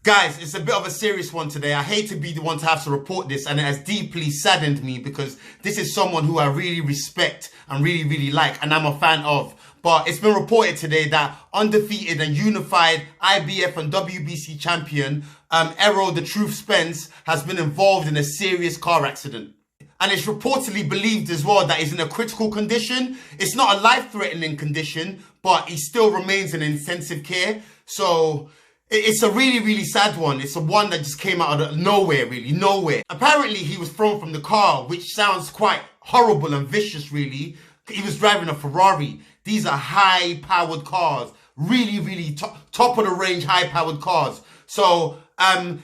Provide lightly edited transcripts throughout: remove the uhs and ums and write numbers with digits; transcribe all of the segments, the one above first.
Guys, it's a bit of a serious one today. I hate to be the one to have to report this, and it has deeply saddened me because this is someone who I really respect and really like, and I'm a fan of. But it's been reported today that undefeated and unified IBF and WBC champion Errol "The Truth" Spence has been involved in a serious car accident. And it's reportedly believed as well that he's in a critical condition. It's not a life-threatening condition, but he still remains in intensive care. So it's a really sad one. It's a one that just came out of nowhere, really, nowhere. Apparently, he was thrown from the car, which sounds quite horrible and vicious, really. He was driving a Ferrari. These are high-powered cars, really top of the range, high-powered cars. So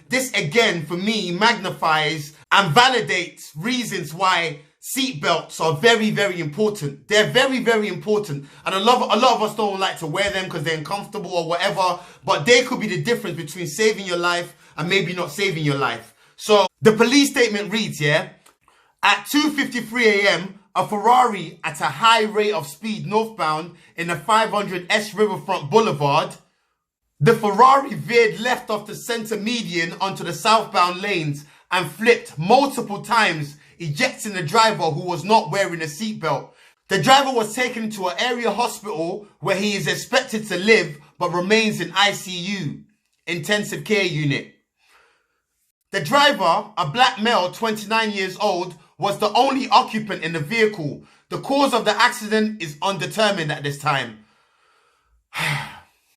this again, for me, magnifies and validates reasons why seatbelts are very important. They're very important. And a lot of us don't like to wear them because they're uncomfortable or whatever. But they could be the difference between saving your life and maybe not saving your life. So the police statement reads, yeah, at 2:53 a.m., a Ferrari at a high rate of speed northbound in the 500 S Riverfront Boulevard. The Ferrari veered left off the center median onto the southbound lanes and flipped multiple times, ejecting the driver who was not wearing a seatbelt. The driver was taken to an area hospital where he is expected to live but remains in ICU, intensive care unit. The driver, a black male, 29 years old, was the only occupant in the vehicle. The cause of the accident is undetermined at this time.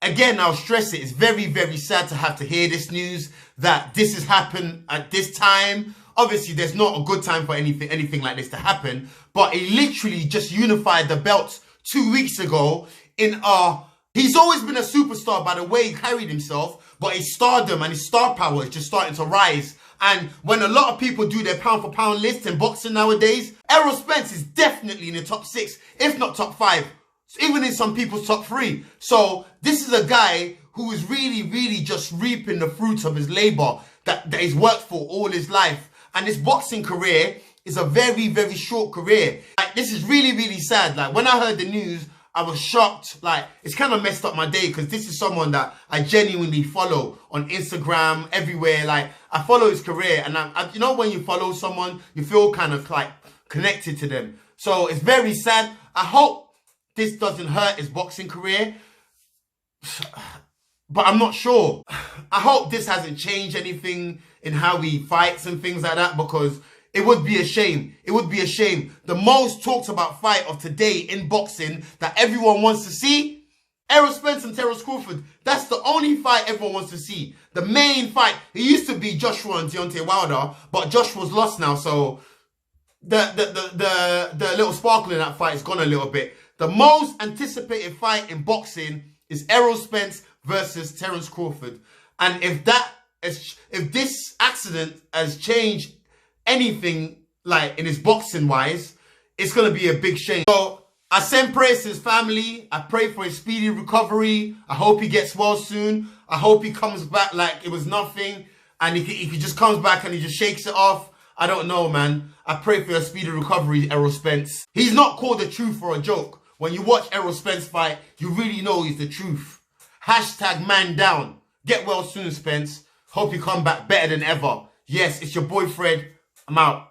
Again, I'll stress it, it's very sad to have to hear this news, that this has happened at this time. Obviously, there's not a good time for anything like this to happen, but he literally just unified the belts 2 weeks ago he's always been a superstar by the way he carried himself, but his stardom and his star power is just starting to rise. And when a lot of people do their pound for pound list in boxing nowadays, Errol Spence is definitely in the top 6, if not top 5. Even in some people's top 3. So this is a guy who is really just reaping the fruits of his labor that he's worked for all his life. And this boxing career is a very short career. Like, this is really sad. Like, when I heard the news, I was shocked. Like, it's kind of messed up my day because this is someone that I genuinely follow on Instagram, everywhere. Like, I follow his career, and you know when you follow someone, you feel kind of like connected to them. So it's very sad. I hope this doesn't hurt his boxing career, but I'm not sure. I hope this hasn't changed anything in how he fights and things like that, because it would be a shame. It would be a shame. The most talked about fight of today in boxing that everyone wants to see, Errol Spence and Terence Crawford. That's the only fight everyone wants to see. The main fight. It used to be Joshua and Deontay Wilder, but Joshua's lost now, so the little sparkle in that fight is gone a little bit. The most anticipated fight in boxing is Errol Spence versus Terence Crawford. And if this accident has changed anything like in his boxing wise, it's going to be a big shame. So I send prayers to his family. I pray for his speedy recovery. I hope he gets well soon. I hope he comes back like it was nothing. And he just comes back and he just shakes it off. I don't know, man. I pray for your speedy recovery, Errol Spence. He's not called the truth for a joke. When you watch Errol Spence fight, you really know he's the truth. Hashtag man down. Get well soon, Spence. Hope you come back better than ever. Yes, it's your boy Fred. I'm out.